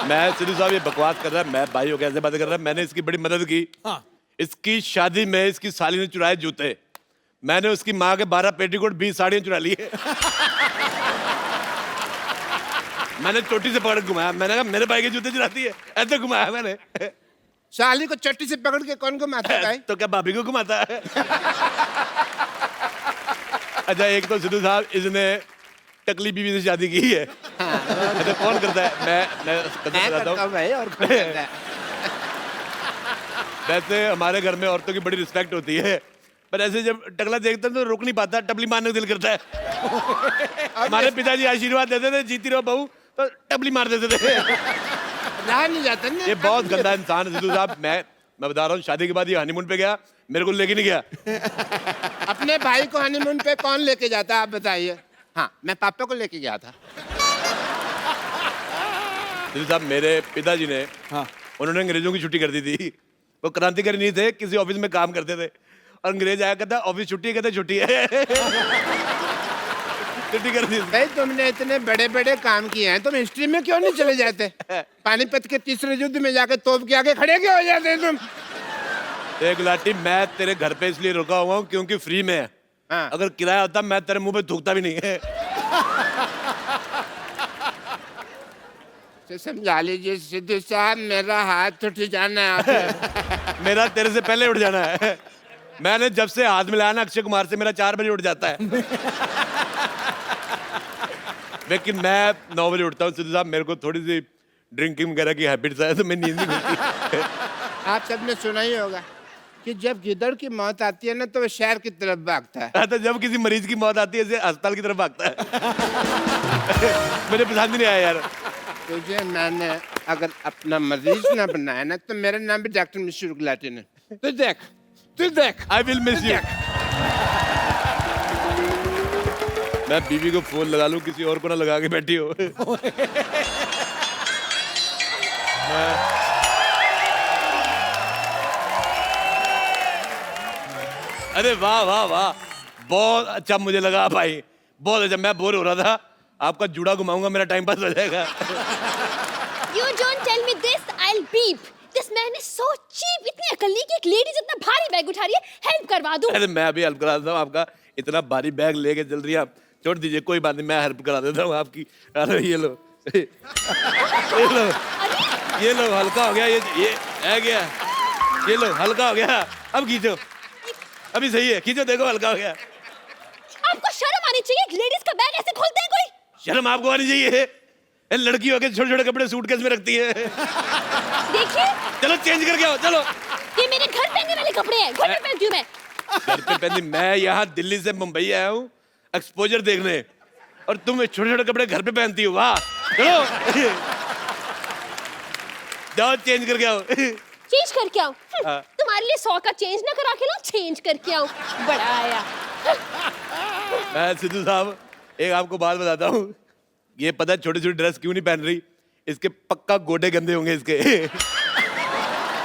मैं सिद्धू साहब ये बकवास कर रहा है, मैं भाई हो कैसे बात कर रहा है, मैंने इसकी बड़ी मदद की। हाँ। इसकी शादी में इसकी साली ने चुराए जूते, मैंने उसकी माँ के 12 पेटीकोट 20 साड़ियाँ चुरा ली है। मैंने चोटी से पकड़ घुमाया, मैंने कहा मेरे भाई के जूते चुराती है, ऐसे घुमाया मैंने। साली को चट्टी से पकड़ के कौन घुमाता है भाई? तो क्या भाभी को घुमाता है? अच्छा, एक तो सिद्धू साहब इसने टकली बीवी से शादी की है। तो कौन करता है? मैं करता हूँ भाई, और कौन करता है? वैसे हमारे घर में औरतों की बड़ी रिस्पेक्ट होती है, पर ऐसे जब टकला देखते हैं तो रुक नहीं पाता, टपली मारने का दिल करता है। हमारे पिताजी आशीर्वाद देते थे, जीती रहो बहू, तो टपली मार देते थे। रहा नहीं जाता ना। ये बहुत गंदा इंसान है सिद्धू साहब। मैं बता रहा हूँ, शादी के बाद ये हनीमून पे गया, मेरे को लेके नहीं गया। अपने भाई को हनीमून पे कौन लेके जाता है आप बताइए? हाँ, मैं पापा को लेके गया था। सिद्धू साहब, मेरे पिताजी ने, हाँ। उन्होंने अंग्रेजों की छुट्टी कर दी थी। वो क्रांतिकारी नहीं थे, किसी ऑफिस में काम करते थे, और अंग्रेज आया कहता ऑफिस छुट्टी है, कहते छुट्टी है। छुट्टी कर दी। भाई तुमने इतने बड़े बड़े काम किए हैं, तुम हिस्ट्री में क्यों नहीं चले जाते? पानीपत के तीसरे युद्ध में जाके तोप के आगे खड़े क्यों हो जाते तुम? देख लाठी, मैं तेरे घर पे इसलिए रुका हुआ हूँ क्योंकि फ्री में है। हाँ। अगर किराया होता मैं तेरे मुंह पे थूकता भी नहीं है। तो समझा लीजिए सिद्धू साहब, मेरा हाथ उठ जाना है। मेरा तेरे से पहले उठ जाना है। मैंने जब से हाथ मिलाया ना अक्षय कुमार से, मेरा 4 बजे उठ जाता है। लेकिन मैं 9 बजे उठता हूँ सिद्धू साहब, मेरे को थोड़ी सी ड्रिंकिंग वगैरह की हैबिट्स है, तो मैं नींद नहीं खुलती। आप सबने सुना ही होगा कि जब गिदड़ की मौत आती है ना, तो वो शहर की तरफ भागता है। तो जब किसी मरीज की मौत आती है, ऐसे अस्पताल की तरफ भागता है। मुझे पसंद ही नहीं आया यार। तुझे मैंने अगर अपना मरीज ना बनाया ना, तो मेरा नाम भी डॉक्टर मिश्र गुलाटी ने। तू देख। I will miss you. मैं बीवी को फोन लगा लूं, किसी और को ना लगा के बैठी हो। अरे वाह वाह वाह, बहुत अच्छा मुझे लगा भाई, बहुत अच्छा। मैं बोर हो रहा था, आपका जूड़ा घुमाऊंगा, मेरा टाइम पास हो जाएगा। You don't tell me this, I'll beep. This man is so cheap. इतनी अकल नहीं कि एक लेडीज इतना भारी बैग उठा रही है, हेल्प करवा दूं। अरे मैं भी हेल्प करा देता हूँ आपका, इतना भारी बैग लेके चल रही है आप, छोड़ दीजिए, कोई बात नहीं, मैं हेल्प करा देता हूँ आपकी। अरे ये लो। ये लो हल्का हो गया, ये है गया, ये लो हल्का हो गया। अब खींचो, अभी सही है, खींचो, देखो हल्का हो गया। आपको शर्म आनी चाहिए, एक लेडीज का बैग ऐसे खोलते हैं कोई? शर्म आपको आनी चाहिए, लड़की हो के छोटे छोटे कपड़े सूटकेस में रखती है। देखिए, चलो चेंज करके आओ, चलो। ये मेरे घर पहनने वाले कपड़े हैं, घर पे पहनती हूँ मैं। घर पे पहनती? मैं यहाँ दिल्ली से मुंबई आया हूँ एक्सपोजर देखने, और तुम छोटे छोटे कपड़े घर पे पहनती हो, वाह। चलो जाओ चेंज करके आओ। चेंज करके आओ? हाँ। तुम्हारे लिए 100 का चेंज ना करा के लो, चेंज करके आओ। बड़ा आया। मैं सिद्धू साहब एक आपको बात बताता हूँ, ये पता है छोटी छोटी ड्रेस क्यों नहीं पहन रही? इसके पक्का गोडे गंदे होंगे इसके।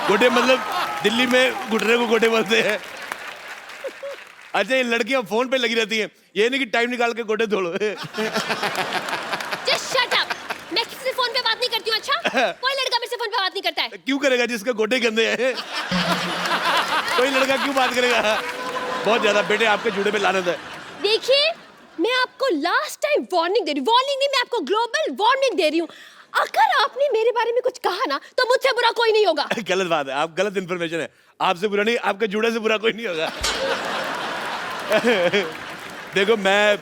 गोडे मतलब दिल्ली में घुटने को गोडे बोलते हैं। अच्छा, ये लड़कियां फोन पे लगी रहती हैं, ये नहीं कि टाइम निकाल के गोडे धो लो। Just shut up. मैं किसी से फोन पे बात नहीं करती हूँ, अच्छा? कोई लड़का मेरे से फोन पे बात नहीं करता है। क्यों करेगा जिसके गोडे गंदे हैं? कोई लड़का क्यों बात करेगा? बहुत ज्यादा बेटे आपके जूड़े पे लानत है। देखिए, मैं आपको लास्ट टाइम वार्निंग दे रही हूँ, वार्निंग नहीं, मैं आपको ग्लोबल वार्निंग दे रही हूँ। अगर आपने मेरे बारे में कुछ कहा ना, तो मुझसे बुरा कोई नहीं होगा। गलत बात है, आप गलत इन्फॉर्मेशन है, आपसे बुरा नहीं, आपके जूड़े से बुरा कोई नहीं होगा। देखो, मैं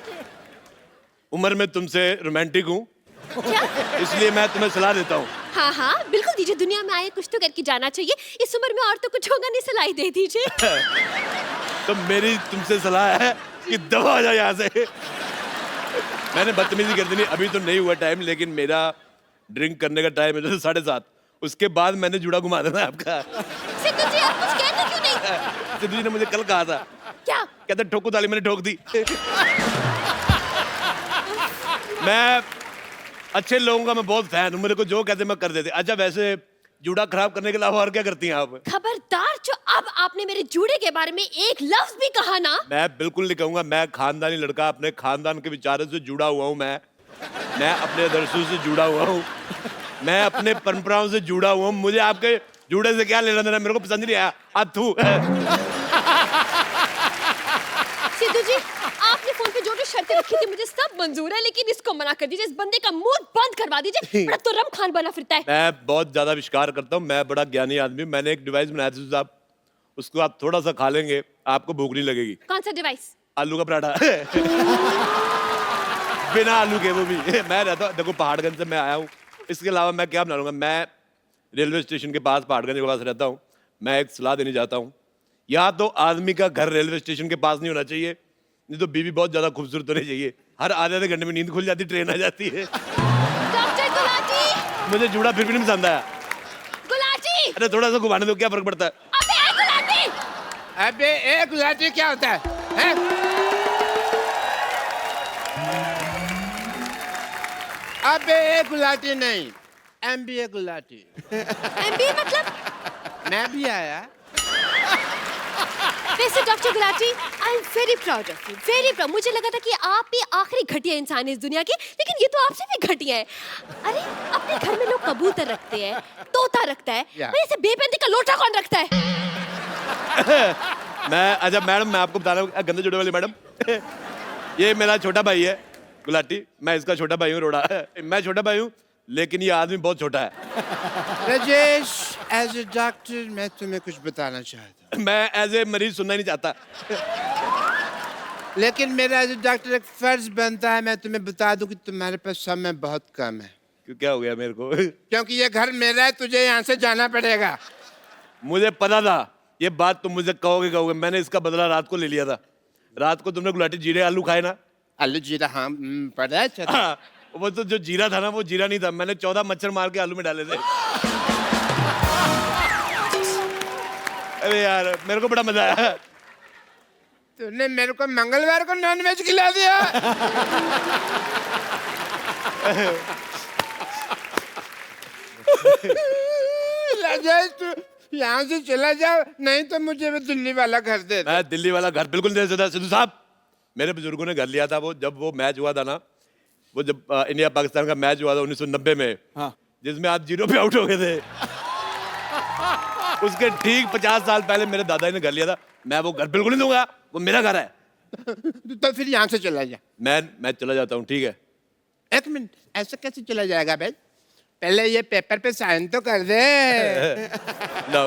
उम्र में तुमसे रोमांटिक हूँ, इसलिए मैं तुम्हें सलाह देता हूँ। हाँ हाँ बिल्कुल दीजिए, दुनिया में आए कुछ तो करके जाना चाहिए। इस उम्र में और तो कुछ होगा नहीं, सलाह दे दीजिए। तो मेरी तुमसे सलाह है कि दबा आ जाओ यहाँ से। मैंने बदतमीजी कर दी नहीं, अभी तो नहीं हुआ टाइम, लेकिन मेरा ड्रिंक करने का टाइम है जैसे 7:30, उसके बाद मैंने जुड़ा घुमा देना आपका। सिद्धू जी, आप कुछ कहते क्यों नहीं? सिद्धू जी ने मुझे कल कहा था, क्या? कहते ठोको ताली, मैंने ठोक दी। मैं अच्छे लोगों का मैं बहुत फैन हूँ, मेरे को जो कहते मैं कर देते। अच्छा, वैसे जूड़ा खराब करने के अलावा और क्या करती हैं आप? खबरदार, जो अब आपने मेरे जूड़े के बारे में एक लफ्ज भी कहा ना। मैं बिल्कुल नहीं कहूंगा, मैं खानदानी लड़का, अपने खानदान के विचारों से जुड़ा हुआ हूँ। मैं अपने आदर्शों से जुड़ा हुआ हूँ। मैं अपने परंपराओं से जुड़ा हुआ हूँ, मुझे आपके जुड़े से क्या लेना देना, मेरे को पसंद नहीं आया। आप थू। सिद्धू जी, आपने फोन पे जो जो शर्तें रखी थी मुझे सब मंजूर है, लेकिन इसको मना कर दीजिए, इस बंदे का मुंह बंद करवा दीजिए, बड़ा तुर्रम खान बना फिरता है। मैं बहुत ज्यादा विश्वास करता हूँ, मैं बड़ा ज्ञानी आदमी हूँ। मैंने एक डिवाइस बनाया था साहब, उसको आप थोड़ा सा खा लेंगे आपको भूख नहीं लगेगी। कौन सा डिवाइस? आलू का पराठा। बिना आलू के, वो भी। मैं रहता हूँ, देखो पहाड़गंज से मैं आया हूँ, इसके अलावा मैं क्या बना लूंगा। मैं रेलवे स्टेशन के पास, पहाड़गंज के पास रहता हूँ। मैं एक सलाह देनी चाहता हूँ, या तो आदमी का घर रेलवे स्टेशन के पास नहीं होना चाहिए, नहीं तो बीवी बहुत ज्यादा खूबसूरत होनी चाहिए। हर आधे आधे घंटे में नींद खुल जाती, ट्रेन आ जाती है। डॉक्टर गुलाटी! मुझे जूड़ा फिर भी नहीं पसंद आया। गुलाटी! अरे थोड़ा सा घुमाने दो, क्या फर्क पड़ता है। अबे गुलाटी! अबे एक गुलाटी क्या होता है, हैं? अबे एक गुलाटी नहीं, MBA गुलाटी। MBA मतलब? मैं भी आया। वैसे doctor Gulati, I am very proud of you, very proud. मुझे लगा था कि आप ही आखिरी घटिया इंसान है इस दुनिया के, लेकिन ये तो आपसे भी घटिया है। अरे अपने घर में लोग कबूतर रखते हैं, तोता रखता है, भाई ऐसे बेपैंती का लोटा कौन रखता है? मैं, अच्छा मैडम, मैं आपको बता रहा हूँ, गंदे जुड़े वाली मैडम, ये मेरा छोटा भाई है गुलाटी, मैं इसका छोटा भाई हूँ रोड़ा। मैं छोटा भाई हूँ, लेकिन ये आदमी बहुत छोटा है। राजेश, एज ए डॉक्टर मैं तुम्हें कुछ बताना चाहता हूँ। मैं एज ए मरीज सुनना ही नहीं चाहता। लेकिन मेरा एज ए डॉक्टर एक फर्ज बनता है, मैं तुम्हें बता दूं कि तुम्हारे पास समय बहुत कम है। क्यों, क्या हो गया मेरे को? क्योंकि ये घर मेरा है, तुझे यहाँ से जाना पड़ेगा। मुझे पता था ये बात तुम मुझे कहोगे। मैंने इसका बदला रात को ले लिया था। रात को तुमने गुलाटी जीरे आलू खाए ना? आलू जीरा, हाँ पता है। हाँ, वो तो जो जीरा था ना, वो जीरा नहीं था, मैंने 14 मच्छर मार के आलू में डाले थे। अरे यार, मेरे को बड़ा मजा आया। तूने मेरे को मंगलवार को नॉनवेज खिला दिया। राजेश, तू यहाँ से चला जा, नहीं तो मुझे भी दिल्ली वाला घर दे दे। मैं दिल्ली वाला घर बिल्कुल नहीं दे सकता सिद्धू साहब। मेरे बुजुर्गों ने घर लिया था, वो जब वो मैच हुआ था ना, वो जब इंडिया पाकिस्तान का मैच हुआ था 1990 में, हाँ, जिसमें आप 0 पे आउट हो गए थे, उसके ठीक 50 साल पहले मेरे दादाजी ने घर लिया था। मैं वो घर बिल्कुल नहीं दूंगा, वो मेरा घर है। तो फिर यहाँ से चला जा। मैं चला जाता हूँ, ठीक है? एक मिनट, ऐसे कैसे चला जाएगा भाई? पहले ये पेपर पे साइन तो कर दे। लो,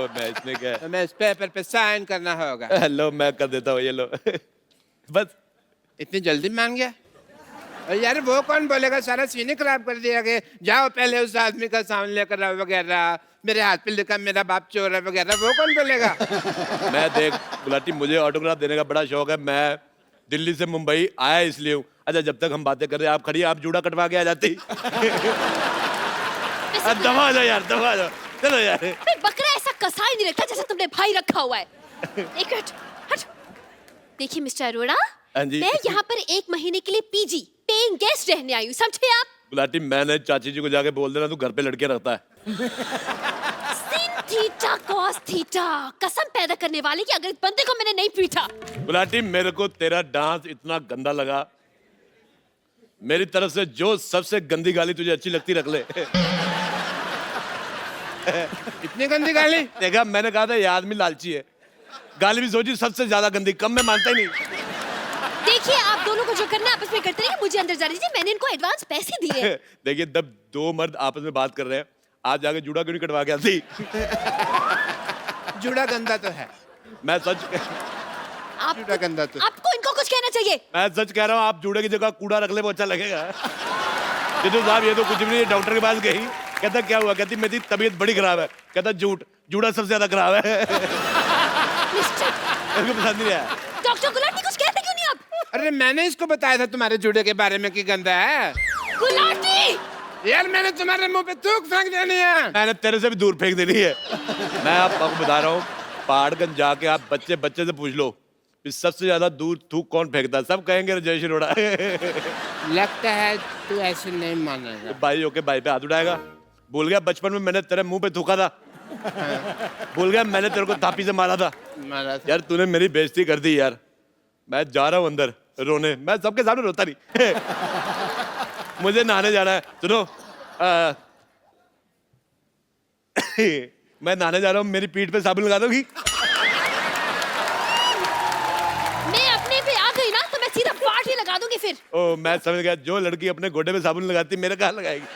मैं इसमें क्या है? मैं इस पेपर पे साइन करना होगा। लो, मैं कर देता हूँ, ये लो। बस इतनी जल्दी मान गया? और यार वो कौन बोलेगा, सारा सीन खराब कर दिया कि जाओ पहले उस आदमी का साइन लेकर आओ वगैरह, मेरे हाथ पे लिखा मेरा बाप चोर है वगैरह, वो कौन बोलेगा? मैं देख गुलाटी, मुझे ऑटोग्राफ देने का बड़ा शौक है। मैं दिल्ली से मुंबई आया इसलिए हूँ। अच्छा, जब तक हम बातें कर रहे हैं, आप खड़ी, आप जूड़ा कटवा के आ जाती। दबा जाओ यार, दबा जाओ, चलो यार। बकरा ऐसा कसाई नहीं रखा जैसे तुमने भाई रखा हुआ है। एक मिनट, हट। देखिए मिस्टर अरोड़ा, हाँ जी। मैं यहाँ पर 1 महीने के लिए पीजी पेइंग गेस्ट रहने आई हूँ, समझे आप? गुलाटी, मैंने चाची जी को जाके बोल देना, तू घर पे लड़के रखता है। सिन थीटा कॉस थीटा, कसम पैदा करने वाले कि अगर इस बंदे को मैंने नहीं पीटा। गुलाटी, मेरे को तेरा डांस इतना गंदा लगा, मेरी तरफ से जो सबसे गंदी गाली तुझे अच्छी लगती रख ले। इतनी गंदी गाली? देखा, मैंने कहा था ये आदमी लालची है। गाली भी सोची सबसे ज्यादा गंदी, कम में मानता ही नहीं। देखिए, आप दोनों को जो करना है आपस में करते रहिए, मुझे अंदर जाने दीजिए, मैंने इनको एडवांस पैसे दिए हैं। देखिए, जब 2 मर्द आपस में बात कर रहे हैं, आप जाके जूड़ा क्यों नहीं कटवा के आती? जूड़ा गंदा तो है। मैं सच जूड़ा गंदा तो। आपको इनको कुछ कहना चाहिए। मैं सच कह रहा हूँ, आप जूड़े की जगह कूड़ा रख ले, वो अच्छा लगेगा। सिद्धू साहब, ये तो कुछ भी नहीं। डॉक्टर के पास गई, कहता क्या हुआ? कहती मेरी तबीयत बड़ी खराब है। कहता झूठ, जूड़ा सबसे ज्यादा खराब है। मेरे को पसंद नहीं आया। डॉक्टर गुलाटी, कुछ कहते क्यों नहीं आप? अरे मैंने इसको बताया था तुम्हारे जूड़े के बारे में कि गंदा है। गुलाटी! यार मैंने तुम्हारे मुंह पे थूक फेंक देनी है। मैंने तेरे से भी दूर फेंक देनी है। मैं आपको बता रहा हूँ, पहाड़गंज जाके आप बच्चे से पूछ लो कि सबसे ज्यादा दूर थूक कौन फेंकता है, सब कहेंगे राजेश अरोड़ा। लगता है तू ऐसे नहीं मानेगा। भाई होके भाई पे हाथ उठाएगा। भूल गया बचपन में मैंने तेरे मुंह पे थूका था? भूल गया मैंने तेरे को थापी से मारा था? यार तूने मेरी बेइज्जती कर दी यार। मैं जा रहा हूँ अंदर रोने, मैं सबके सामने रोता नहीं। मुझे नहाने जाना है। सुनो, मैं नहाने जा रहा हूँ, मेरी पीठ पे साबुन लगा दोगी? मैं अपने पे आ गई ना तो मैं सीधा पार्ट ही लगा दूंगी फिर। ओ मैं समझ गया, जो लड़की अपने गोडे पे साबुन लगाती मेरे कहाँ लगाएगी?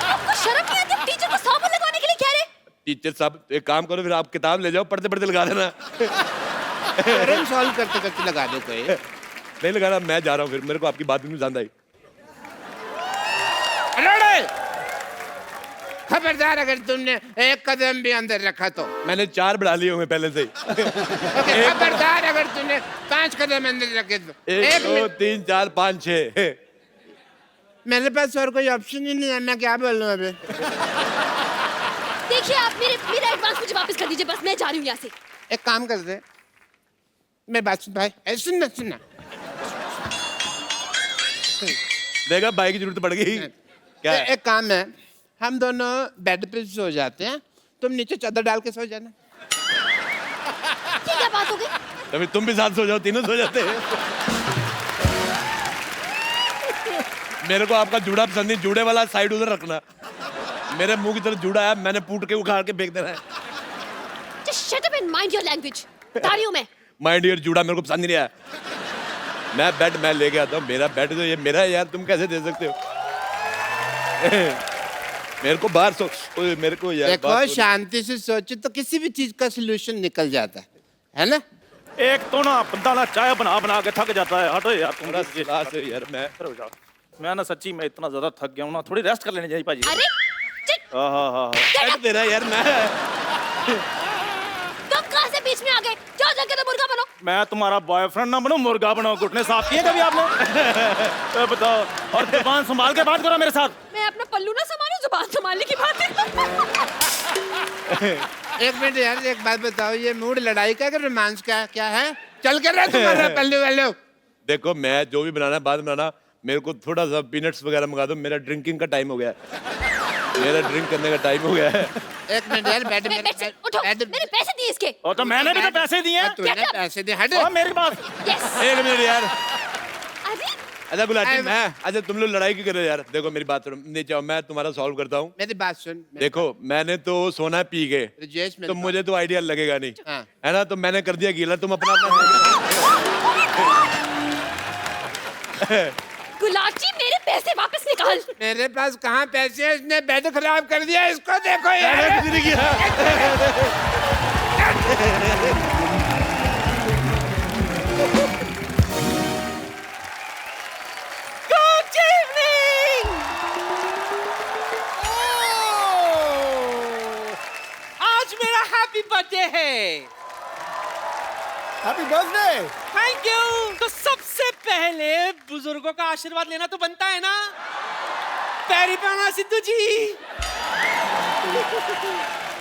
आपको शर्म नहीं आती? टीचर को साबुन लगवाने के लिए कह रहे? टीचर साहब एक काम करो, फिर आप किताब ले जाओ, पढ़ते पढ़ते लगा देना। प्रॉब्लम सॉल्व करते करते लगा दो कोई। नहीं लगाना, मैं जा रहा हूँ फिर, मेरे को आपकी बात भी पसंद आई। अरे खबरदार अगर तुमने एक कदम भी अंदर रखा तो। मैंने 4 बढ़ा लिए होंगे पहले से ही। खबरदार अगर तुमने 5 कदम अंदर रखे तो। 1 2 3 4 5 6। मेरे पास और कोई ऑप्शन ही नहीं है, मैं क्या बोलूं अभी। देखिए आप मेरा एडवांस मुझे वापस कर दीजिए, बस मैं जा रही हूँ यहाँ से। एक काम कर दे, मैं बात सुन भाई, सुनना सुनना। देखा भाई की जरूरत पड़ गई। क्या है? एक काम है, हम दोनों बेड पे सो जाते हैं, तुम नीचे चादर डाल के सो जाना। ये क्या बात हो गई? तभी तुम भी साथ सो जाओ, तीनों सो जाते हैं। मेरे को आपका जूड़ा पसंद नहीं, जूड़े वाला साइड उधर रखना। मेरे मुंह की तरफ जूड़ा है, मैंने पूट के उखाड़ के फेंक देना है। Just shut up and mind your language. बता रही हूँ मैं। माय डियर, जूड़ा मेरे को पसंद नहीं आया। मैं बेड मैं लेके आता हूँ, मेरा बेड तो ये मेरा है यार, तुम कैसे दे सकते हो? मेरे को बाहर सो, मेरे को यार देखो शांति से सोचो तो किसी भी चीज का सोल्यूशन निकल जाता है ना? एक तो ना बंदा ना चाय बना बना के थक जाता है। हटो यार तुम। यार मैं ना सच्ची में इतना ज्यादा थक गया हूँ ना, थोड़ी रेस्ट कर लेनी चाहिए भाजी। अरे चिट, हाँ बेड दे रहा है यार मैं। तुम कहाँ से बीच में आ गए? जाओ जाके तो मुर्गा बनो। मैं तुम्हारा बॉयफ्रेंड ना बनूं, मुर्गा बनाओ। घुटने साफ किए कभी आपने? तो बताओ, और जुबान संभाल के बात करो मेरे साथ। मैं अपना पल्लू ना संभालूं, जुबान संभालने की बात है। एक मिनट यार, एक बात बताओ, ये मूड लड़ाई का कि रोमांस का क्या है? चल कर रहा तुम्हारा पल्लू वालो। देखो मैं जो भी बनाना है बाद में बनाना, मेरे को थोड़ा सा पीनट्स वगैरह मंगा दो, मेरा ड्रिंकिंग का टाइम हो गया है। मेरा ड्रिंक करने का टाइम हो गया है। एक मिनट यार, बैठ बेड से उठो, मैंने पैसे दिए इसके। और तो मैंने भी तो पैसे दिए हैं। तूने पैसे दे, हट। और मेरी बात। यस। एक मिनट यार, अरे अच्छा गुलाटी मैं, अच्छा तुम लोग लड़ाई क्यों कर रहे हो यार? देखो मेरी बात सुनो, नीचे आओ, मैं तुम्हारा सॉल्व करता हूँ। मेरी बात सुन। देखो मैंने तो सोना पी के, राजेश, तो मुझे तो आइडिया लगेगा नहीं, हाँ। है ना? तो मैंने कर दिया गीला, तुम अपना गुलाटी मेरे पैसे वापस निकाल। मेरे पास कहाँ पैसे हैं? इसने बेड खराब कर दिया, इसको देखो यार। कुछ नहीं किया। Good evening! आज मेरा हैप्पी बर्थडे है। Happy birthday. Thank you. तो सबसे पहले बुजुर्गों का आशीर्वाद लेना तो बनता है ना। पैरी पाना सिद्धू जी।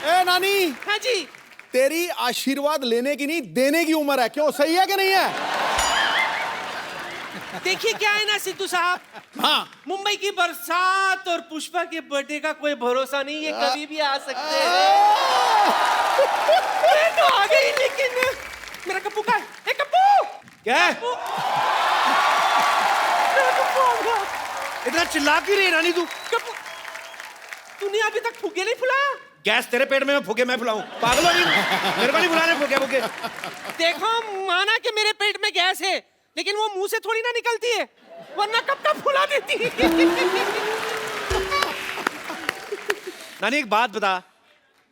ए नानी, हाँ जी। तेरी आशीर्वाद लेने की नहीं देने की उम्र है, क्यों? सही है कि नहीं है? देखिए क्या है ना सिद्धू साहब, हाँ। मुंबई की बरसात और पुष्पा के बर्थडे का कोई भरोसा नहीं, ये कभी भी आ सकते हैं। मैं तो आ गई, लेकिन मेरा कप्पू का है। ए कप्पू! क्या मेरा कप्पू आ गया। इतना चिल्ला क्यों रही है रानी तू? कप्पू, तूने अभी तक फुगे नहीं फुलाया? गैस तेरे पेट में, मैं फूके मैं फुलाऊं? पागल हो नहीं? मेरे को नहीं बुलाने फूके फूके। देखो, माना कि मेरे पेट में गैस है, लेकिन वो मुंह से थोड़ी ना निकलती है, वरना कब तक फुला देती। नानी एक बात बता,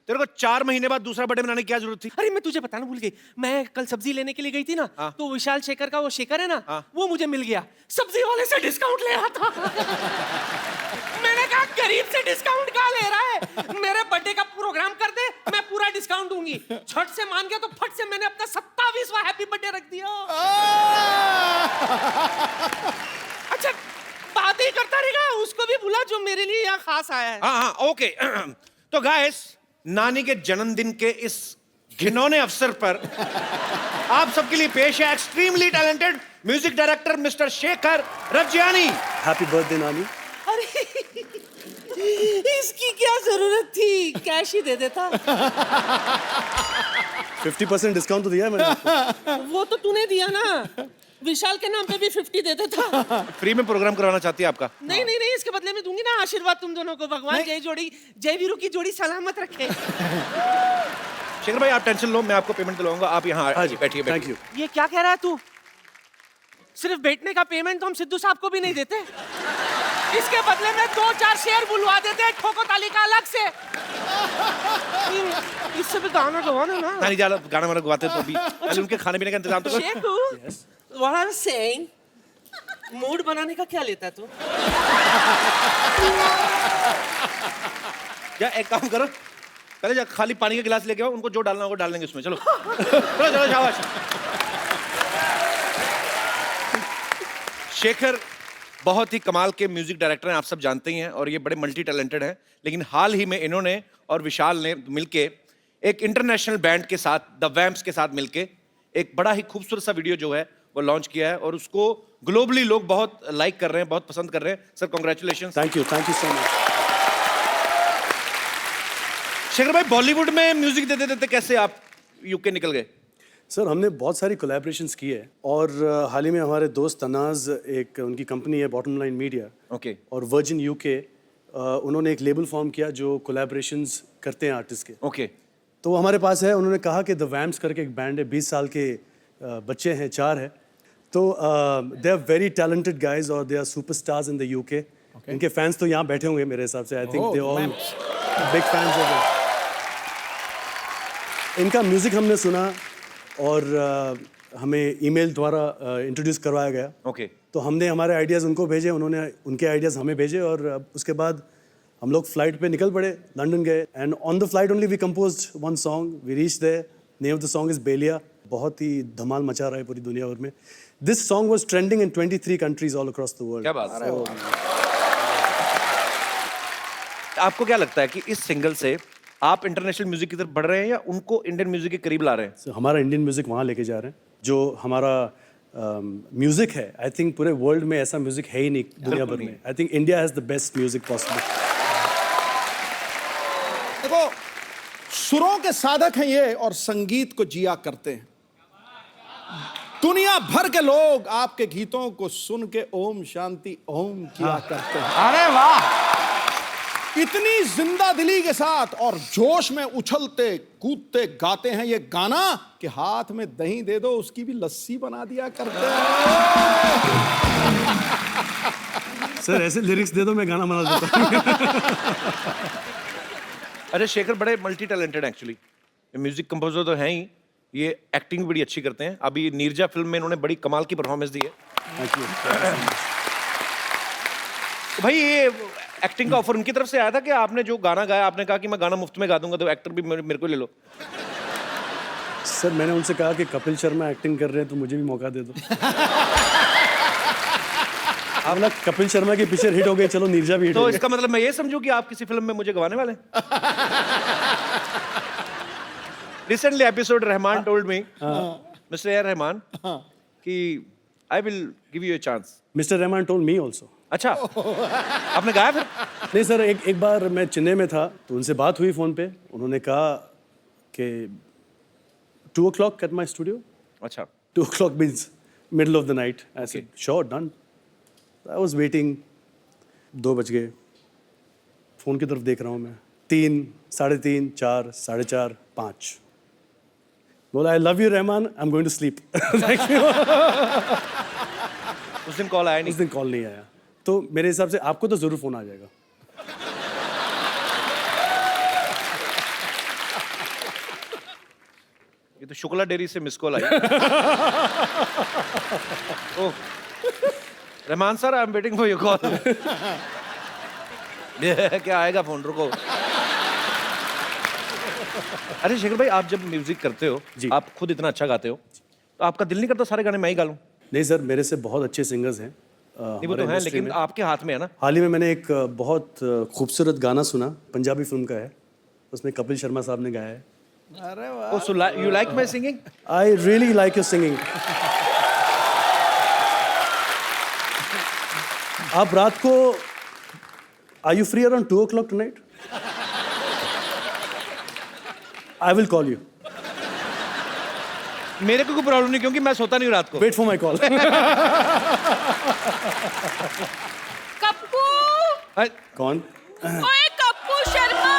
तेरे को 4 महीने बाद दूसरा बर्थडे मनाने की क्या जरूरत थी? अरे मैं तुझे बताना भूल गई, मैं कल सब्जी लेने के लिए गई थी ना, तो विशाल शेखर का वो शेखर है ना, वो मुझे मिल गया, सब्जी वाले से डिस्काउंट ले रहा था। मैंने कहा गरीब से डिस्काउंट कहाँ ले रहा है, मेरे बर्थडे का प्रोग्राम कर दे, मैं पूरा डिस्काउंट दूंगी। छठ से मान गया तो फट से मैंने अपना 27वां हैप्पी बर्थडे रख दिया। अच्छा बात ही करता रहेगा, उसको भी बुला जो मेरे लिए यहाँ खास आया है। हाँ ओके। तो गाइस, नानी के जन्मदिन के इस घिनौने अवसर पर आप सबके लिए पेश है extremely talented music director mister Shekhar Rajiani. Happy birthday नानी। अरे इसकी क्या जरूरत थी, कैश ही दे देता। 50% डिस्काउंट तो दिया है मैंने आपको। वो तो तूने दिया ना, विशाल के नाम पे भी 50 दे देता। फ्री में प्रोग्राम करवाना चाहती है आपका? नहीं नहीं नहीं, इसके बदले में दूंगी ना आशीर्वाद तुम दोनों को। भगवान जय वीरू की जोड़ी सलामत रखे। शेखर भाई आप टेंशन लो, मैं आपको पेमेंट दिलवाऊंगा, आप यहाँ बैठिए। Thank you. ये क्या कह रहा है तू? सिर्फ बैठने का पेमेंट तो हम सिद्धू साहब को भी नहीं देते। इसके बदले में 2-4 शेयर बुलवा देते हैं ठोको ताली का अलग से। इससे भी गाना गवाना ना। नहीं जा गाना वाना गवाते तो अभी पहले उनके खाने पीने का इंतजाम तो कर। Shekhu, what I'm saying, mood बनाने का क्या लेता है तू? या एक काम करो, पहले जा खाली पानी का गिलास लेके आओ, उनको जो डालना होगा डाल देंगे उसमें। चलो चलो चलो शाबाश। शेखर बहुत ही कमाल के म्यूजिक डायरेक्टर हैं, आप सब जानते ही हैं, और ये बड़े मल्टी टैलेंटेड हैं। लेकिन हाल ही में इन्होंने और विशाल ने मिलके एक इंटरनेशनल बैंड के साथ, द वैम्प्स के साथ मिलके एक बड़ा ही खूबसूरत सा वीडियो जो है वो लॉन्च किया है, और उसको ग्लोबली लोग बहुत लाइक कर रहे हैं, बहुत पसंद कर रहे हैं। Sir congratulation. Thank you so much. Shekhar भाई बॉलीवुड में म्यूजिक देते देते कैसे आप यूके निकल गए? सर हमने बहुत सारी कोलैबोरेशंस की है, और हाल ही में हमारे दोस्त तनाज, एक उनकी कंपनी है बॉटम लाइन मीडिया, ओके, और वर्जिन यूके, उन्होंने एक लेबल फॉर्म किया जो कोलैबोरेशंस करते हैं आर्टिस्ट के। ओके, तो वो हमारे पास है। उन्होंने कहा कि द वैम्प्स करके एक बैंड है, 20 साल के बच्चे हैं, 4 है, तो they are very talented guys और they are superstars in the UK. इनके फैंस तो यहाँ बैठे होंगे मेरे हिसाब से। I think they all big fans of इनका म्यूजिक हमने सुना, और हमें ईमेल द्वारा इंट्रोड्यूस करवाया गया। ओके, तो हमने हमारे आइडियाज़ उनको भेजे, उन्होंने उनके आइडियाज़ हमें भेजे, और उसके बाद हम लोग फ्लाइट पे निकल पड़े, लंदन गए, and on the flight only we composed one song, we reach there, name of the song is बेलिया। बहुत ही धमाल मचा रहा है पूरी दुनिया भर में। This song was trending in 23 countries all across the world. क्या बात है। आपको क्या लगता है कि इस सिंगल से आप इंटरनेशनल म्यूजिक की तरफ बढ़ रहे हैं या उनको इंडियन म्यूजिक के करीब ला रहे हैं? So, हमारा इंडियन म्यूजिक वहाँ लेके जा रहे हैं। जो हमारा म्यूजिक है, आई थिंक पूरे वर्ल्ड में ऐसा म्यूजिक है ही नहीं दुनिया भर में। I think India has the best music possible. देखो, सुरों के साधक हैं ये, और संगीत को जिया करते हैं। दुनिया भर के लोग आपके गीतों को सुन के ओम शांति ओम किया करते हैं। अरे वाह, इतनी जिंदा दिली के साथ और जोश में उछलते कूदते गाते हैं ये गाना कि हाथ में दही दे दो उसकी भी लस्सी बना दिया करते हैं। सर ऐसे लिरिक्स दे दो, मैं गाना बना देता हूँ। अरे शेखर बड़े multi talented actually, music composer तो हैं ही, ये एक्टिंग भी बड़ी अच्छी करते हैं। अभी नीरजा फिल्म में इन्होंने बड़ी कमाल की परफॉर्मेंस दी है। तो भाई ये एक्टिंग का ऑफर उनकी तरफ से आया था कि आपने जो गाना गाया, आपने कहा कि मैं गाना मुफ्त में गा दूंगा, तो एक्टर भी मेरे को ले लो? सर मैंने उनसे कहा कि कपिल शर्मा एक्टिंग कर रहे हैं तो मुझे भी मौका दे दो। आप ना कपिल शर्मा की पिक्चर हिट हो गई, चलो नीरजा भी हिट हो तो गई। इसका मतलब मैं ये समझूं कि आप किसी फिल्म में मुझे गवाने वाले हैं? Recently episode Rahman told me, Mr. A. Rahman, कि I will give you a chance. Mister Rahman told me also. अच्छा, आपने गाया फिर? नहीं सर, एक बार मैं चेन्नई में था तो उनसे बात हुई फ़ोन पे। उन्होंने कहा कि 2 o'clock at my studio। अच्छा, 2 o'clock means middle of the night। I said sure, done। I was waiting। 2 बज गए, फ़ोन की तरफ देख रहा हूँ मैं। 3, 3:30, 4, 4:30, 5। बोला I love you Rahman, I am going to sleep. Thank you. उस दिन कॉल आया नहीं? उस दिन कॉल नहीं आया, तो मेरे हिसाब से आपको तो ज़रूर फ़ोन आ जाएगा। ये तो शुक्ला डेयरी से miss call I. Oh, Rahman sir, I am waiting for your call. क्या आएगा फोन, रुको। अरे शेखर भाई, आप जब म्यूजिक करते हो, जी। आप खुद इतना अच्छा गाते हो, तो आपका दिल नहीं करता सारे गाने मैं ही गा लूं? नहीं सर, मेरे से बहुत अच्छे सिंगर्स हैं नहीं वो हमारे तो है, इंडस्ट्री लेकिन में। आपके हाथ में है ना। हाल ही में मैंने एक बहुत खूबसूरत गाना सुना, पंजाबी फिल्म का है, उसमें कपिल शर्मा साहब ने गाया है। अरे वाह, Oh, so you like my singing? I really like your singing. आप रात को are you free around 2 o'clock tonight? I will call you. मेरे को कोई प्रॉब्लम नहीं क्योंकि मैं सोता नहीं हूँ रात को। Wait for my call. Kappu, कौन? ओए कप्पू शर्मा,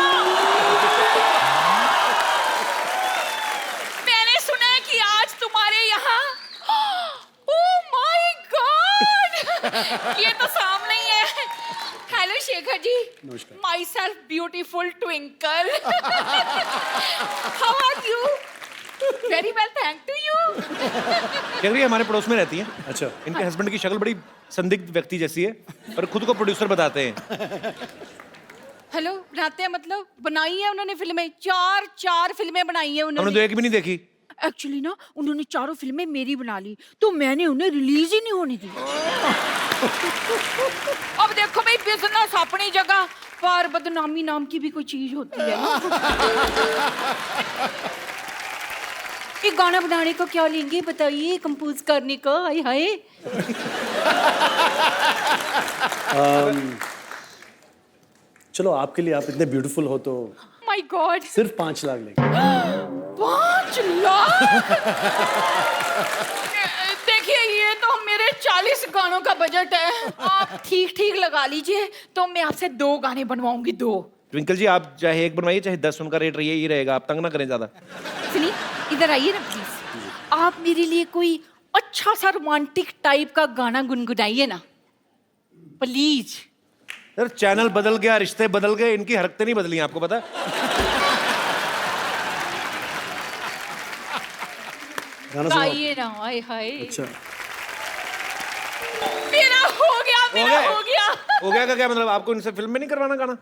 मैंने सुना है कि आज तुम्हारे यहाँ, ओह माय गॉड, ये तो सामने ही है। Hello Shekhar ji, myself beautiful Twinkle, how are you? Very well, thank to you. कह रही है हमारे पड़ोस में रहती है। अच्छा। इनके हस्बैंड की शक्ल बड़ी संदिग्ध व्यक्ति जैसी है और खुद को प्रोड्यूसर बताते हैं। हेलो, बनाते हैं मतलब बनाई है उन्होंने फिल्में, चार फिल्में बनाई है हमने तो उन्होंने। एक भी नहीं देखी। एक्चुअली ना उन्होंने चारों फिल्में मेरी बना ली तो मैंने उन्हें रिलीज ही नहीं होने दी। अब देखो भाई, बिजनेस अपनी जगह पर बदनामी नाम की भी कोई चीज होती है ना। ये गाना बनाने को क्या लेंगे बताइए, कंपोज करने का? हाय हाय। चलो आपके लिए, आप इतने ब्यूटीफुल हो तो माय गॉड, सिर्फ 5 लाख लेंगे। 5 लाख? देखिए ये तो मेरे 40 गानों का बजट है, आप ठीक ठीक लगा लीजिए तो मैं आपसे 2 गाने बनवाऊंगी, 2। ट्विंकल जी आप चाहे 1 बनवाइए चाहे 10, उनका रेट रही रहेगा, आप तंग ना करें ज्यादा। सुनिए, इधर आइए ना प्लीज, आप मेरे लिए कोई अच्छा सा रोमांटिक टाइप का गाना गुनगुनाइए ना प्लीज। सर चैनल बदल गया, रिश्ते बदल गए, इनकी हरकतें नहीं बदली, आपको पता? गाना सुनाओ। गाइए ना, हाय हाय। अच्छा, मेरा हो गया, मेरा हो गया। हो गया का क्या मतलब? आपको इनसे फिल्म में नहीं करवाना गाना?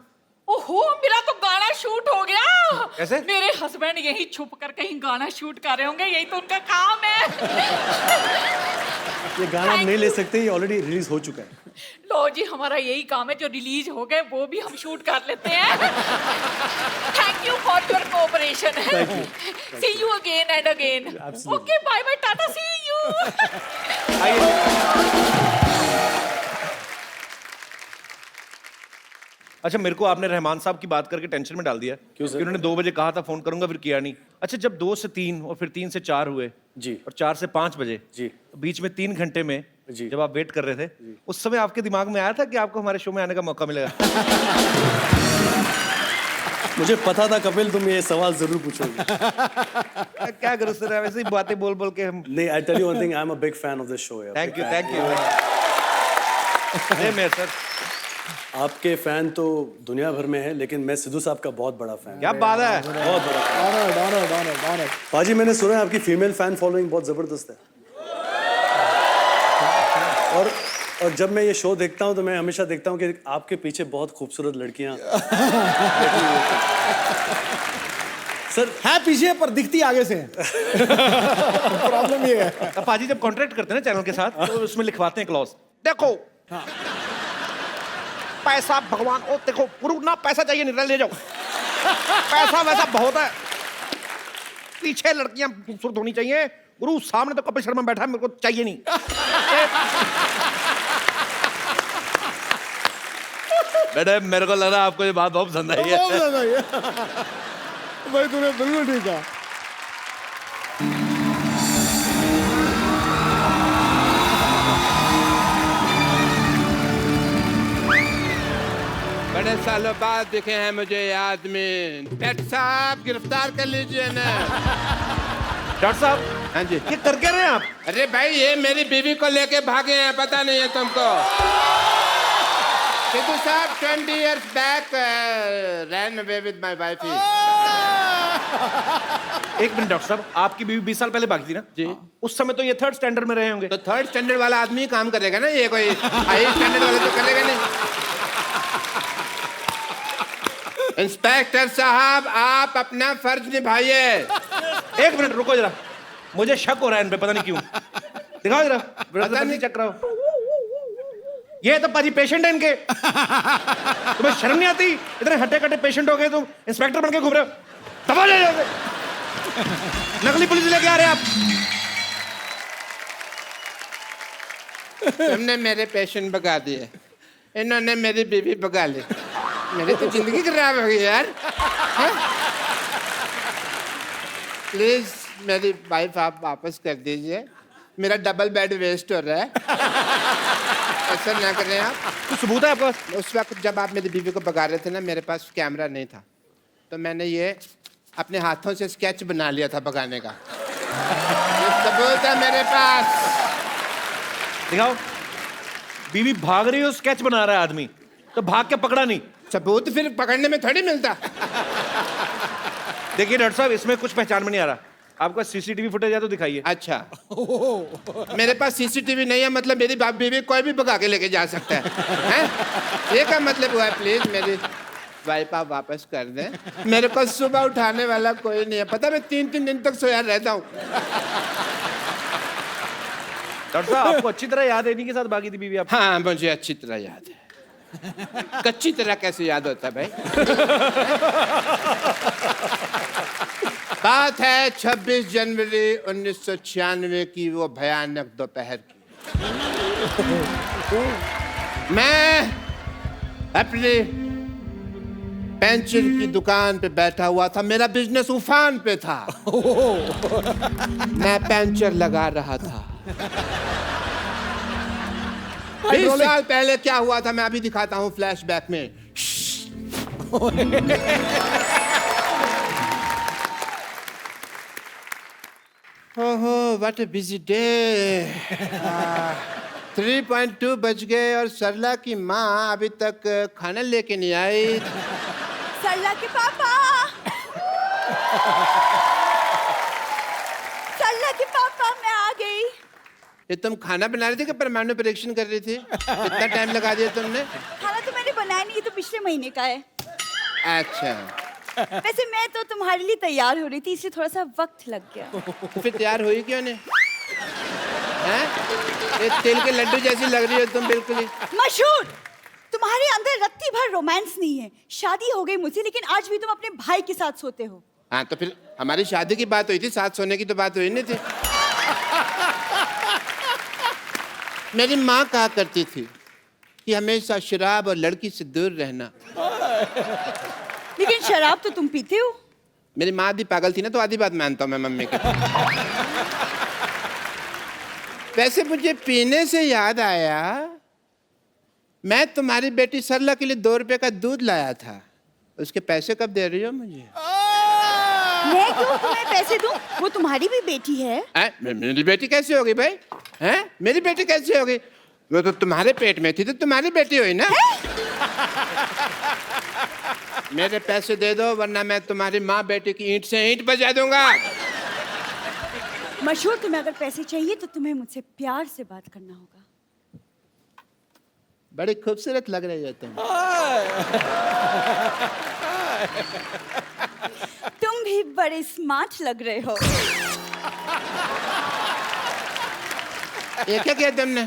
ओहो, मेरा तो गाना शूट हो गया। कैसे? मेरे हस्बैंड यही छुप कर कहीं गाना शूट कर रहे होंगे, यही तो उनका काम है। ये गाना हम नहीं ले सकते, ये ऑलरेडी रिलीज हो चुका है। लो जी, हमारा यही काम है, जो रिलीज हो गए वो भी हम शूट कर लेते हैं। Thank you for your cooperation. See you again and again. Okay, bye bye, tata, see you. अच्छा, मेरे को आपने रहमान साहब की बात करके टेंशन में डाल दिया। क्यों सर? उन्होंने 2 बजे कहा था फोन करूंगा, फिर किया नहीं। अच्छा, जब 2 से 3 और फिर 3 से 4 हुए जी, और 4 से 5 बजे जी, तो बीच में 3 घंटे में जी, जब आप वेट कर रहे थे, उस समय आपके दिमाग में आया था कि आपको हमारे शो में आने का मौका मिलेगा? मुझे पता था कपिल तुम ये सवाल जरूर पूछोगे। क्या करूं सर, वैसे ही बातें बोल बोल के हम। नहीं, I tell you one thing, I am a big fan of this show यार। Thank you, thank you. मैं सर आपके फैन तो दुनिया भर में है, लेकिन मैं सिद्धू साहब का बहुत बड़ा फैन। क्या बात है? बहुत बड़ा। पाजी, मैंने सुना है आपकी फीमेल फैन फॉलोइंग बहुत जबरदस्त है। और जब मैं ये शो देखता हूँ तो मैं हमेशा देखता हूँ कि आपके पीछे बहुत खूबसूरत लड़कियां सर है पीछे पर दिखती आगे से। प्रॉब्लम ये है। अब पाजी जब कॉन्ट्रैक्ट करते हैं ना चैनल के साथ, तो उसमें लिखवाते हैं क्लॉज, देखो पैसा भगवान, ओ देखो गुरु ना, पैसा चाहिए नहीं, ले जाओ, पैसा वैसा बहुत है, पीछे लड़कियां खूबसूरत होनी चाहिए, गुरु सामने तो कपिल शर्मा बैठा है, मेरे को चाहिए नहीं। बेटा मेरे को लग रहा है आपको ये बात बहुत पसंद आई है। बहुत ज्यादा ये। भाई तूने बिल्कुल ठीक कहा। बड़े सालों बाद दिखे हैं मुझे ये आदमी। डॉक्टर साहब गिरफ्तार कर लीजिए ना। डॉक्टर साहब, हाँ जी। ये कर क्या रहे हैं आप? अरे भाई, ये मेरी बीवी को लेके भागे हैं, पता नहीं है तुमको? सिद्धू साहब 20 years back ran away with my wife. एक मिनट डॉक्टर साहब, आपकी बीवी 20 साल पहले भागी थी ना जी। उस समय तो ये 3rd स्टैंडर्ड में रहे होंगे। तो 3rd स्टैंडर्ड वाला आदमी ही काम करेगा ना, ये कोई हाई स्टैंडर्ड वाला तो करेगा नहीं। इंस्पेक्टर साहब, आप अपना फर्ज निभाइए। एक मिनट रुको जरा, मुझे शक हो रहा है इन पे, पता नहीं क्यों। दिखाओ जरा, पता नहीं। चेक कराओ। ये तो पाजी पेशेंट है इनके। तुम्हें शर्म नहीं आती? इतने हट्टे कट्टे पेशेंट हो गए, तुम इंस्पेक्टर बन के घूम रहे हो। दबा ले जाओगे। नकली पुलिस लेके आ रहे हैं आप। तुमने मेरे पेशेंट भगा दिए, इन्होंने मेरी बीवी भगा ली, मेरी तो जिंदगी खराब हो गई यार। प्लीज मेरी वाइफ आप वापस कर दीजिए, मेरा डबल बेड वेस्ट हो रहा है। ऐसा ना करें आप। कुछ सबूत है आपके पास? उस वक्त जब आप मेरी बीवी को भगा रहे थे ना, मेरे पास कैमरा नहीं था, तो मैंने ये अपने हाथों से स्केच बना लिया था भगाने का। ये सबूत है मेरे पास। दिखाओ। बीवी भाग रही हो, स्केच बना रहा है आदमी, तो भाग के पकड़ा नहीं। सबूत फिर पकड़ने में थोड़ी मिलता। देखिए डॉक्टर साहब, इसमें कुछ पहचान में नहीं आ रहा। आपका सीसीटीवी फुटेज है तो दिखाइए। अच्छा, मेरे पास सीसीटीवी नहीं है, मतलब मेरी बीवी कोई भी भगा के लेके जा सकता है, हैं? ये क्या मतलब हुआ? प्लीज मेरी वाइफ आप वापस कर दें। मेरे को सुबह उठाने वाला कोई नहीं है, पता मैं 3-3 दिन तक सोया रहता हूँ। डॉक्टर साहब, आपको अच्छी तरह याद है इन्हीं के साथ भागी थी बीवी आप? हाँ, मुझे अच्छी तरह याद है। कच्ची तरह कैसे याद होता है भाई? बात है 26 जनवरी 1996 की, वो भयानक दोपहर की। मैं अपनी पेंचर की दुकान पे बैठा हुआ था, मेरा बिजनेस उफान पे था। मैं पेंचर लगा रहा था। 20 साल पहले क्या हुआ था मैं अभी दिखाता हूँ फ्लैशबैक में। ओहो, व्हाट अ बिजी डे। 3.2 बज गए और सरला की माँ अभी तक खाना लेके नहीं आई। सरला के पापा, सरला के पापा, मैं आ गई। ये तुम खाना बना रही थी कि परमाणु परीक्षण कर रही थी? कितना टाइम लगा दिया तुमने? खाना तो मैंने बनाया नहीं, ये तो पिछले महीने का है। अच्छा, वैसे मैं तो तुम्हारे लिए तैयार हो रही थी, इसलिए थोड़ा सा वक्त लग गया। तो फिर तैयार हुई क्यों नहीं? हैं? ये तिल के लड्डू जैसी लग रही हो तुम बिल्कुल ही। मशहूर, तुम्हारे अंदर रत्ती भर रोमांस नहीं है। शादी हो गई मुझसे, लेकिन आज भी तुम अपने भाई के साथ सोते हो। हाँ, तो फिर हमारी शादी की बात हुई थी, साथ सोने की तो बात हुई नहीं थी। मेरी माँ कहा करती थी कि हमेशा शराब और लड़की से दूर रहना। लेकिन शराब तो तुम पीते हो। मेरी माँ आधी पागल थी ना, तो आधी बात मानता हूँ मैं मम्मी की। वैसे मुझे पीने से याद आया, मैं तुम्हारी बेटी सरला के लिए 2 रुपए का दूध लाया था, उसके पैसे कब दे रही हो मुझे? मैं क्यों तुम्हें पैसे दूं? वो तुम्हारी भी बेटी है। मेरी बेटी कैसे होगी भाई? हैं? मेरी बेटी कैसे होगी? वो तो तुम्हारे पेट में थी, तो तुम्हारी बेटी हुई ना। मेरे पैसे दे दो, वरना मैं तुम्हारी माँ बेटी की ईंट से ईंट बजा दूंगा। मशहूर, तुम्हें अगर पैसे चाहिए तो तुम्हें मुझसे प्यार से बात करना होगा। बड़ी खूबसूरत लग रही हो तुम। तुम भी बड़े स्मार्ट लग रहे हो। ये क्या किया तुमने?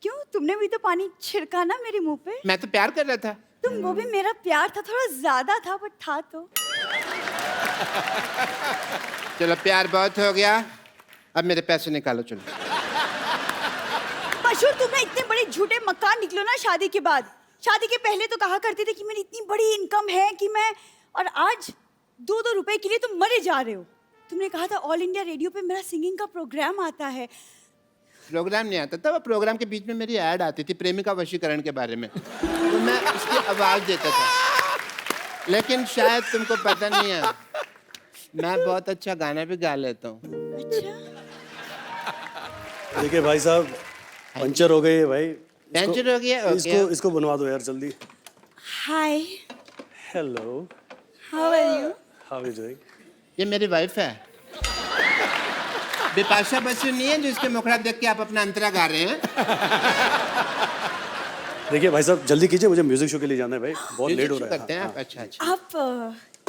क्यों, तुमने भी तो पानी छिड़का ना मेरे मुंह पे। मैं तो प्यार कर रहा था। तुम, वो भी मेरा प्यार था, थोड़ा ज्यादा था, बट था तो। चलो, प्यार बहुत हो गया, अब मेरे पैसे निकालो। चलो। मशहूर, तुम ना इतने बड़े झूठे मक्कार निकलो ना शादी के बाद। शादी के पहले तो कहा करते थे कि मेरी इतनी बड़ी इनकम है कि मैं, और आज 2-2 रुपए के लिए तुम मरे जा रहे हो। तुमने कहा था ऑल इंडिया रेडियो पे मेरा सिंगिंग का प्रोग्राम आता है। प्रोग्राम नहीं आता था, वो प्रोग्राम के बीच में मेरी ऐड आती थी प्रेमिका वशीकरण के बारे में, तो मैं उसकी आवाज देता था। लेकिन शायद तुमको पता नहीं है, मैं बहुत अच्छा गाना भी गा लेता हूँ। अच्छा, देखिए भाई साहब, पंचर हो गई है भाई। पंचर हो गया? इसको बनवा दो यार जल्दी। Hi, hello, how are you? How are you doing? ये मेरी वाइफ है, बिपाशा बसु नहीं है जिसके मुखड़ा देख के आप अपना अंतरा गा रहे हैं। देखिए भाई साहब, जल्दी कीजिए, मुझे म्यूजिक शो के लिए जाना है भाई, बहुत लेट हो रहा है। करते हैं आप? अच्छा अच्छा। आप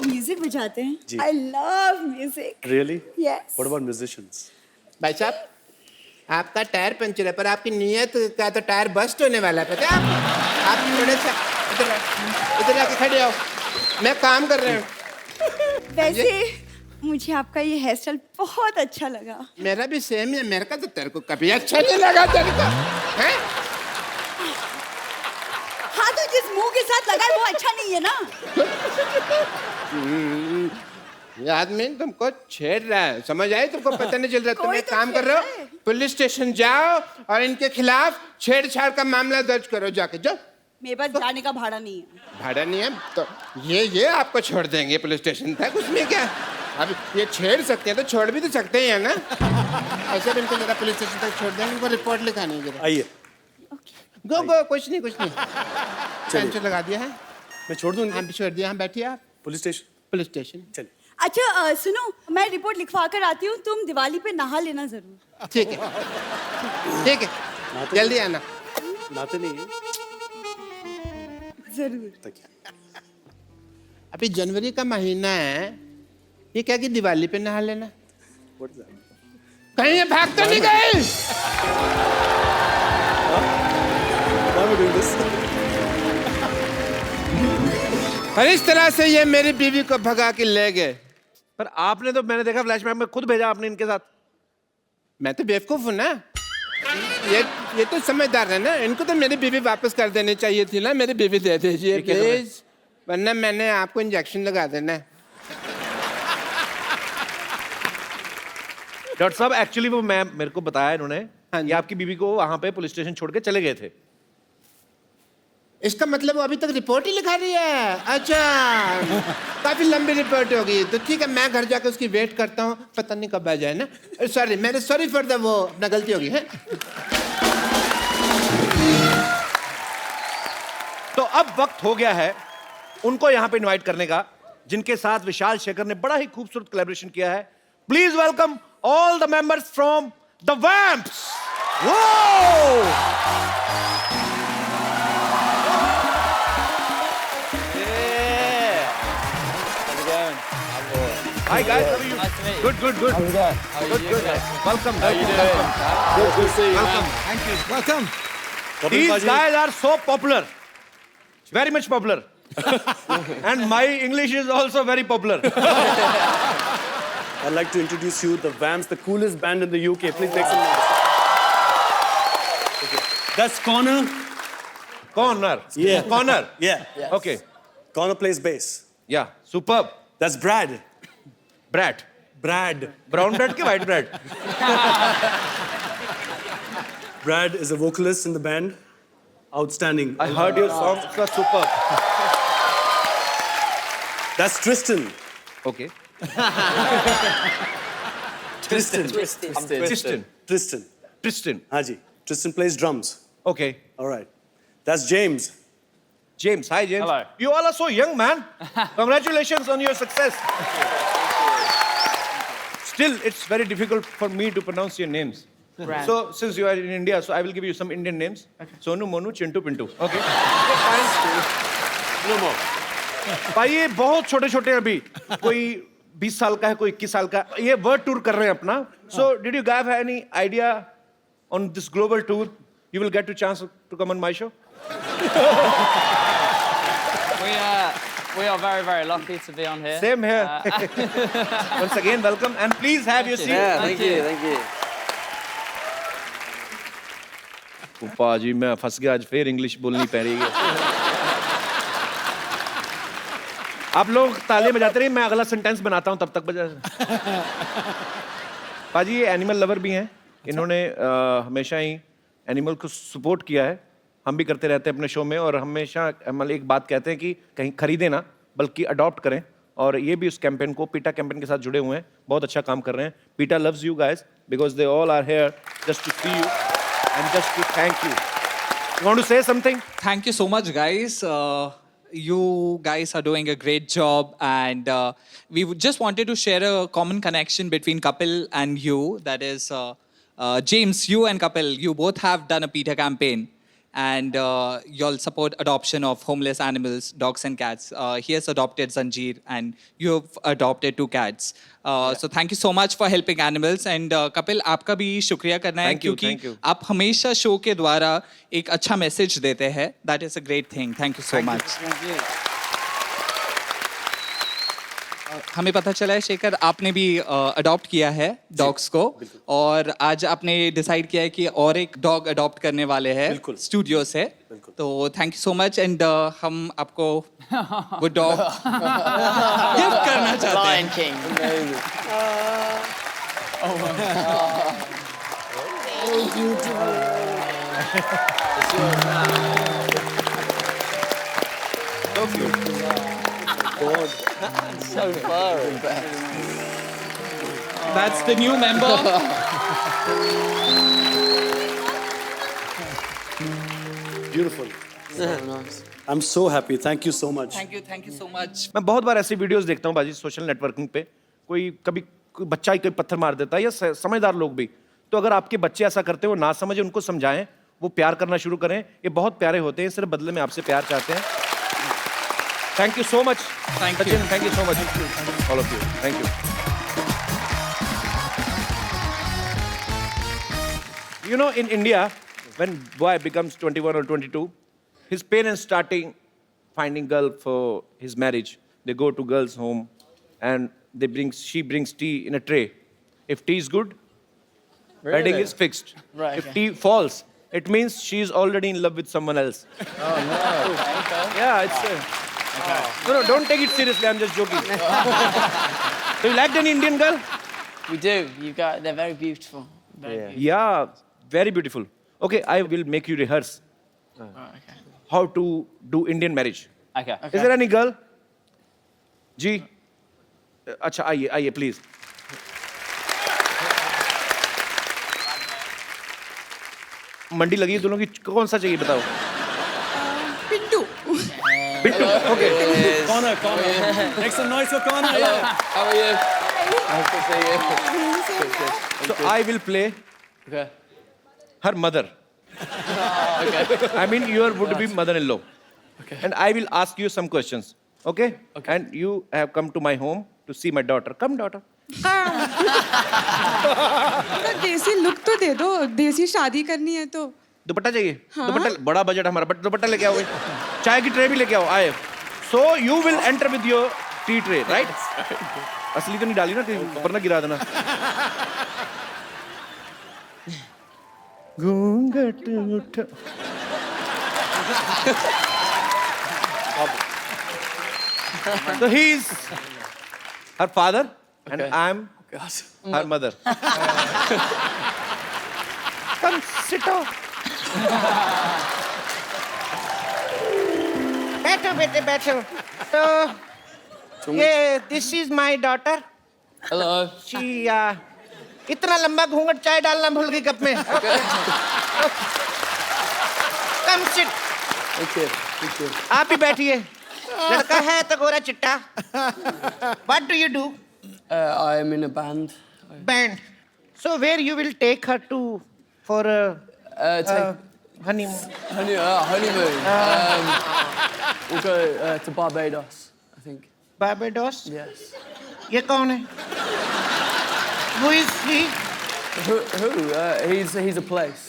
म्यूजिक बजाते हैं? जी। I love music. Really? Yes. What about musicians? भाई साहब, आपका टायर पंचर है, पर आपकी नीयत का तो टायर बस्ट होने वाला है, पता है आप थोड़े सा इधर आके खड़े हो, मैं काम कर रहा हूँ। वैसे मुझे आपका ये हेयर स्टाइल बहुत अच्छा लगा। मेरा भी सेम है, मेरे का तो तेरे को कभी अच्छा नहीं लगा तेरे को, हैं? हाँ, तो जिस मुंह के साथ लगा है वो अच्छा नहीं है ना। ये आदमी तुमको छेड़ रहा है, समझ आए? तुमको पता नहीं चल रहा? तुम कोई एक तो काम कर छेड़ रहे रहा है। हो, पुलिस स्टेशन जाओ और इनके खिलाफ छेड़छाड़ का मामला दर्ज करो जाके। जाओ, मेरे पास जाने का भाड़ा नहीं है। भाड़ा नहीं है तो ये आपको छोड़ देंगे पुलिस स्टेशन तक, उसमें क्या? अब ये छेड़ सकते हैं तो छोड़ भी तो सकते हैं ना। ऐसे भी इनको जरा पुलिस स्टेशन तक छोड़ देंगे, इनको रिपोर्ट लिखानी है जरा। आइए गो कुछ नहीं टेंशन लगा दिया है। मैं छोड़ दूं इनको? हाँ छोड़ दिया। हाँ बैठिए आप। पुलिस स्टेशन पुलिस स्टेशन चलिए। अच्छा सुनो, मैं रिपोर्ट लिखवा कर आती हूँ, तुम दिवाली पे नहा लेना जरूर। ठीक है ठीक है, जल्दी आना। नाते नहीं है जरूर। तकिया। अभी जनवरी का महीना है, ये क्या कि दिवाली पे नहा लेना? What is that? कहीं ये भाग तो नहीं गए? Why am I doing this? और इस तरह से ये मेरी बीवी को भगा के ले गए। पर आपने तो, मैंने देखा फ्लैशबैक में, खुद भेजा आपने इनके साथ। मैं तो बेवकूफ हूँ ना। ये तो समझदार है ना, इनको तो मेरी बीवी वापस कर देनी चाहिए थी ना। मेरी बीवी दे दीजिए प्लीज, वरना मैंने आपको इंजेक्शन लगा देना है। डॉक्टर साहब एक्चुअली वो मेरे को बताया इन्होंने हाँ जी। कि आपकी बीवी को वहां पे पुलिस स्टेशन छोड़ के चले गए थे। इसका मतलब वो अभी तक रिपोर्ट ही लिखा रही है? अच्छा, काफी लंबी रिपोर्ट होगी तो ठीक है, मैं घर जाकर उसकी वेट करता हूँ, पता नहीं कब आ जाए ना। सॉरी, मेरे सॉरी फॉर द वो, अपना गलती होगी है। तो अब वक्त हो गया है उनको यहाँ पे इनवाइट करने का, जिनके साथ विशाल शेखर ने बड़ा ही खूबसूरत कोलैबोरेशन किया है। Please welcome all the members from the Vamps. Hi guys, how are you? Nice to meet you. Good. How's it going? How are you? Good. Welcome. How are you doing? Good to see you. Welcome. Thank you. Welcome. These guys are so popular, very much popular, and my English is also very popular. I'd like to introduce you the Vamps, the coolest band in the UK. Please make some noise. Okay. That's Connor. Connor. Yeah. Connor. Yeah. Okay. Connor plays bass. Yeah. Superb. That's Brad. Brad. Brad. Brown bread ke white bread? Brad is a vocalist in the band. Outstanding. I heard your songs were superb. That's Tristan. Okay. Tristan. Tristan. Tristan. Tristan. Haji. Tristan plays drums. Okay. All right. That's James. James. Hi, James. Hello. You all are so young, man. Congratulations on your success. Still, it's very difficult for me to pronounce your names. Brad. So, since you are in India, so I will give you some Indian names. Okay. Sonu, Monu, Chintu, Pintu. Okay. No more. भाई ये बहुत छोटे छोटे अभी, कोई 20 साल का है, कोई 21 साल का, ये वर्ल्ड टूर कर रहे हैं अपना. So did you guys have any idea on this global tour you will get to chance to come on my show? We are very, very lucky to be on here. Same here. Once again, welcome and please have your seat. Yeah, thank you. Thank you. उपा जी मैं फंस गया, आज फिर English बोलनी पड़ रही है. आप लोग ताले बजाते रहिए, मैं अगला सेंटेंस बनाता हूं, तब तक बजा. पाजी ये एनिमल लवर भी हैं, इन्होंने हमेशा ही एनिमल को सपोर्ट किया है. हम भी करते रहते हैं अपने शो में, और हमेशा हम एक बात कहते हैं कि कहीं खरीदें ना, बल्कि अडॉप्ट करें. और ये भी उस कैंपेन को, पीटा कैंपेन के साथ जुड़े हुए हैं, बहुत अच्छा काम कर रहे हैं. Peta loves you guys because they all are here just to see you and just to thank you. You want to say something? Thank you so much, guys. You guys are doing a great job, and we just wanted to share a common connection between Kapil and you. That is, James, you and Kapil, you both have done a PETA campaign, and you'll support adoption of homeless animals, dogs and cats. He has adopted Zanjeer, and you have adopted 2 cats. So thank you so much for helping animals. And Kapil, आपका भी शुक्रिया करना है, Thank you, क्योंकि thank you. आप हमेशा show के द्वारा एक अच्छा मैसेज देते हैं. That is a great thing. Thank you so much. Thank you. हमें पता चला है शेखर आपने भी अडॉप्ट किया है डॉग्स को, और आज आपने डिसाइड किया है कि और एक डॉग अडॉप्ट करने वाले हैं स्टूडियो से। तो thank you so much, and हम आपको वो डॉग गिफ्ट करना चाहते हैं। Lion King. So furry. That's the new member. Beautiful. So nice. I'm so happy. Thank you so much. Thank you so much. मैं बहुत बार ऐसी वीडियोस देखता हूँ बाजी सोशल नेटवर्किंग पे, कोई बच्चा ही कोई पत्थर मार देता है, या समझदार लोग भी। तो अगर आपके बच्चे ऐसा करते हैं, वो ना समझे, उनको समझाएं, वो प्यार करना शुरू करें। ये बहुत प्यारे होते हैं, सिर्फ बदले में आपसे प्यार चाहते हैं। Thank you so much. Thank you. Sachin, thank you so much, all of you, thank you. You know, in India, when boy becomes 21 or 22, his parents starting finding girl for his marriage. They go to girl's home, and she brings tea in a tray. If tea is good, wedding is fixed. Right, If okay. tea falls, it means she is already in love with someone else. Oh no. Yeah, it's. No, don't take it seriously. I'm just joking. Do you like any Indian girl? We do. They're very beautiful. Very beautiful. Yeah, very beautiful. Okay, I will make you rehearse Oh, okay. how to do Indian marriage. Okay. Is there any girl? जी अच्छा आइए please. मंडी लगी है दोनों की, कौन सा चाहिए बताओ? Pintu. Bittu, okay. Connor. Make some noise for Connor. Yeah. How are you? Nice to see you. So I will play Okay. her mother. Okay. I mean your would-be mother-in-law. Okay. And I will ask you some questions. Okay? Okay. And you have come to my home to see my daughter. Come, daughter. देसी look तो दे दो, देसी शादी करनी है तो। दुपट्टा चाहिए? दुपट्टा, बड़ा बजट हमारा, बट दुपट्टा लेके आओ। चाय की ट्रे भी लेके आओ। आए। So you will enter with your tea tray, right? असली तो नहीं डाली ना, कहीं ऊपर ना गिरा देना। घूंघट उठा। So he is her father, and I am her mother. Come sit down. बैठो बेटे बैठो। तो ये this is my daughter. Hello. She इतना लंबा घूंघट चाय डालना भूल गई कप में। Come sit. Okay. Thank you. आप भी बैठिए। लड़का है तो गोरा चिट्टा। What do you do? I am in a band. Band. So where you will take her to for honeymoon? Honeymoon. We'll go to Barbados, I think. Barbados? Yes. ये कौन है? Who is he? Who? He's a place.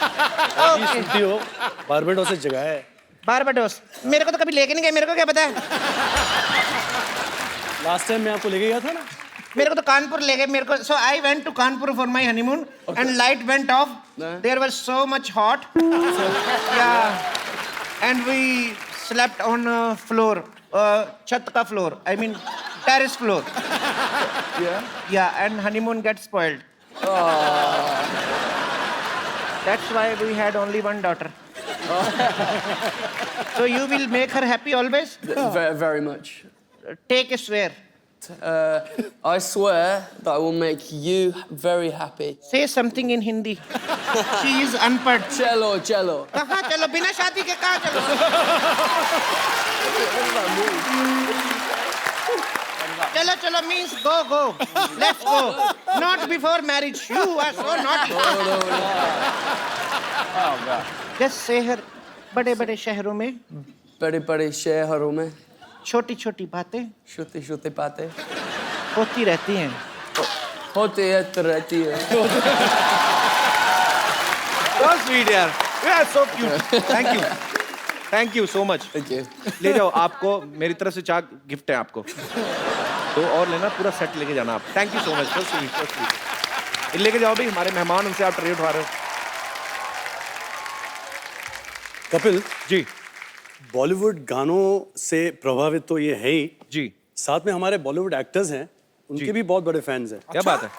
सुनती हो, Barbados एक जगह है। Barbados. मेरे को तो कभी लेके नहीं गए, मेरे को क्या पता है? लास्ट टाइम मैं आपको लेके गया था ना। मेरे को तो कानपुर ले गए मेरे को। So I went to Kanpur for my honeymoon, and light went off. There was so much hot. Yeah, and we slept on floor, छत का floor. I mean terrace floor. Yeah, and honeymoon gets spoiled. That's why we had only one daughter. So you will make her happy always? Very, very much. Take a swear. I swear that I will make you very happy. Say something in Hindi. She is unpad. Cello, cello. कहाँ चलो? बिना शादी के कहाँ चलो? चलो चलो means go. Let's go. Not before marriage. You are so naughty. Oh God. Just say her. बड़े-बड़े शहरों में बड़े-बड़े शहरों में छोटी-छोटी बातें छोटी-छोटी बातें होती रहती हैं। होती है। So sweet, yaar. You are so cute. Thank you. Thank you so much. Thank you. ले जाओ, आपको मेरी तरफ से चाह गिफ्ट है आपको। तो और लेना, पूरा सेट लेके जाना आप। Thank you so much, so sweet, so sweet. लेके जाओ भी, हमारे मेहमान, उनसे आप ट्रीट उठा रहे हो। कपिल जी बॉलीवुड गानों से प्रभावित तो ये है ही जी, साथ में हमारे बॉलीवुड एक्टर्स हैं, उनके भी बहुत बड़े फैंस हैं। क्या बात है।